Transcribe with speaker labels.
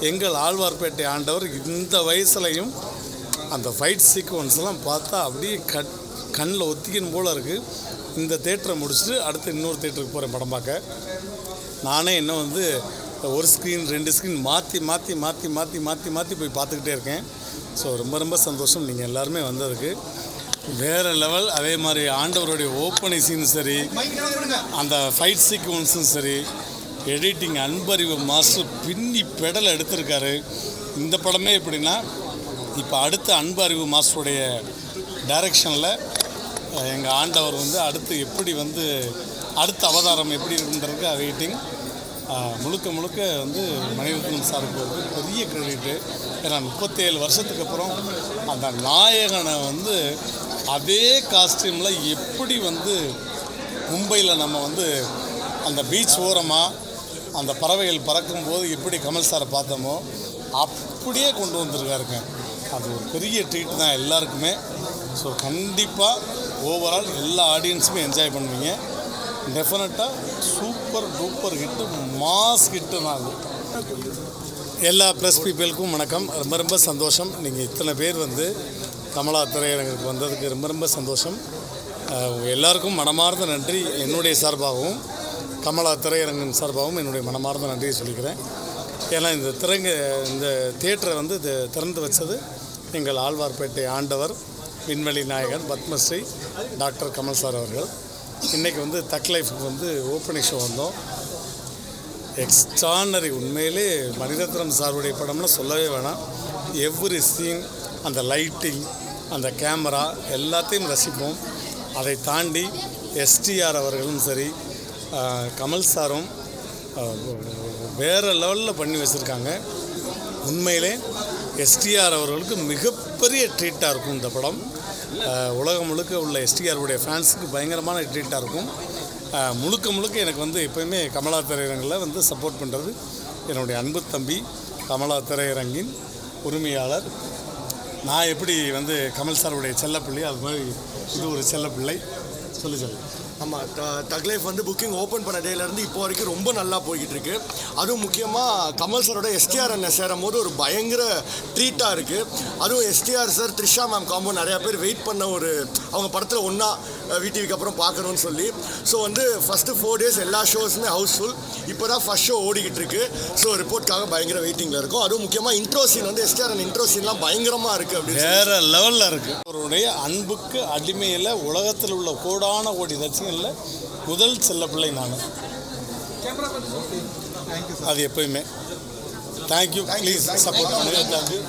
Speaker 1: எங்கள் ஆழ்வார்பேட்டை ஆண்டவர் இந்த வயசுலையும் அந்த ஃபைட் சீக்வன்ஸ்லாம் பார்த்தா அப்படியே கண்ணில் ஒத்திக்கணும் போல் இருக்குது. இந்த தேட்டரை முடிச்சுட்டு அடுத்து இன்னொரு தேட்டருக்கு போகிறேன் படம் பார்க்க. நானே இன்னும் வந்து ஒரு ஸ்க்ரீன் 2 ஸ்க்ரீன் மாற்றி போய் பார்த்துக்கிட்டே இருக்கேன். ஸோ ரொம்ப சந்தோஷம் நீங்கள் எல்லாருமே வந்ததுக்கு. வேறு லெவல். அதே மாதிரி ஆண்டவருடைய ஓப்பனிங் சீனும் சரி, அந்த ஃபைட் சீக்வன்ஸும் சரி, எடிட்டிங் அன்பறிவு மாஸ்டர் பின்னி பெடலை எடுத்திருக்காரு. இந்த படமே எப்படின்னா, இப்போ அடுத்த அன்பறிவு மாஸ்டருடைய டைரக்ஷனில் எங்கள் ஆண்டவர் வந்து அடுத்து எப்படி வந்து அடுத்த அவதாரம் எப்படி இருக்குன்றதுக்கு வெயிட்டிங். முழுக்க வந்து மணிரத்னம் சாருக்கு வந்து பெரிய கிரெடிட்டு. ஏன்னா 37 வருஷத்துக்கு அப்புறம் அந்த நாயகனை வந்து அதே காஸ்டியூமில் எப்படி வந்து மும்பையில் நம்ம வந்து அந்த பீச் ஓரமாக அந்த பறவைகள் பறக்கும்போது எப்படி கமல் சாரை பார்த்தோமோ அப்படியே கொண்டு வந்திருக்காருங்க. அது ஒரு பெரிய ட்ரீட் தான் எல்லாருக்குமே. ஸோ கண்டிப்பாக ஓவரால் எல்லா ஆடியன்ஸுமே என்ஜாய் பண்ணுவீங்க. டெஃபினட்டாக super duper hit, mass hit தான் அது. எல்லா ப்ரெஸ் பீப்புளுக்கும் வணக்கம். ரொம்ப சந்தோஷம் நீங்கள் இத்தனை பேர் வந்து கமலா திரையரங்குக்கு வந்ததுக்கு ரொம்ப சந்தோஷம். எல்லாருக்கும் மனமார்ந்த நன்றி. என்னுடைய சார்பாகவும் கமலா திரையரங்கின் சார்பாகவும் என்னுடைய மனமார்ந்த நன்றியை சொல்லிக்கிறேன். ஏன்னா இந்த தியேட்டரை வந்து திறந்து வச்சது எங்கள் ஆழ்வார்பேட்டை ஆண்டவர், விண்வெளி நாயகன், பத்மஸ்ரீ டாக்டர் கமல் சார் அவர்கள். இன்றைக்கி வந்து தக் லைஃபுக்கு வந்து ஓப்பனிங் ஷோ வந்தோம். எக்ஸ்ட்ரானரி. உண்மையிலே மணிரத்னம் சாருடைய படம்னா சொல்லவே வேணாம். எவ்ரி சீன், அந்த லைட்டிங், அந்த கேமரா எல்லாத்தையும் ரசிப்போம். அதை தாண்டி எஸ்டிஆர் அவர்களும் சரி, கமல் சாரும் வேறு லெவலில் பண்ணி வச்சுருக்காங்க. உண்மையிலே எஸ்டிஆர் அவர்களுக்கு மிகப்பெரிய ட்ரீட்டாக இருக்கும் இந்த படம். உலகம் முழுக்க உள்ள எஸ்டிஆருடைய ஃபேன்ஸுக்கு பயங்கரமான ட்ரீட்டாக இருக்கும். முழுக்க எனக்கு வந்து எப்போயுமே கமலா திரையரங்கில் வந்து சப்போர்ட் பண்ணுறது என்னுடைய அன்பு தம்பி, கமலா திரையரங்கின் உரிமையாளர். நான் எப்படி வந்து கமல் சாருடைய செல்லப்பிள்ளை, அது மாதிரி இது ஒரு செல்லப்பிள்ளை. சொல்லு.
Speaker 2: ஆமாம், தக் லைஃப் வந்து புக்கிங் ஓப்பன் பண்ண டேலேருந்து இப்போ வரைக்கும் ரொம்ப நல்லா போய்கிட்டு இருக்கு. அதுவும் முக்கியமாக கமல் சாரோட எஸ்டிஆர் அண்ணன் சேரும் போது ஒரு பயங்கர ட்ரீட்டாக இருக்குது. அதுவும் STR sir, Trisha ma'am combo நிறையா பேர் வெயிட் பண்ண ஒரு அவங்க படத்தில் ஒன்றா விடிவிக்கு அப்புறம் பார்க்கணுன்னு சொல்லி. ஸோ வந்து ஃபஸ்ட்டு 4 days எல்லா ஷோஸுமே ஹவுஸ்ஃபுல். இப்போ தான் ஃபஸ்ட் ஷோ ஓடிக்கிட்டு இருக்கு. ஸோ ரிப்போர்ட்காக பயங்கர வெயிட்டிங்கில் இருக்கும். அதுவும் முக்கியமாக இன்ட்ரோ சீன் வந்து எஸ்டிஆர் அண்ட் இன்ட்ரோ சீன்லாம் பயங்கரமாக இருக்குது. அப்படி
Speaker 1: வேறு லெவலில் இருக்குது. அவருடைய அன்புக்கு அடிமையில் உலகத்தில் உள்ள கோடான கோடி ரசிகர்களில் முதல் செல்லப்பிள்ளை நான். அது எப்பயுமே. தேங்க்யூ. ப்ளீஸ் சப்போர்ட் பண்ணுங்கள். தேங்க்யூ.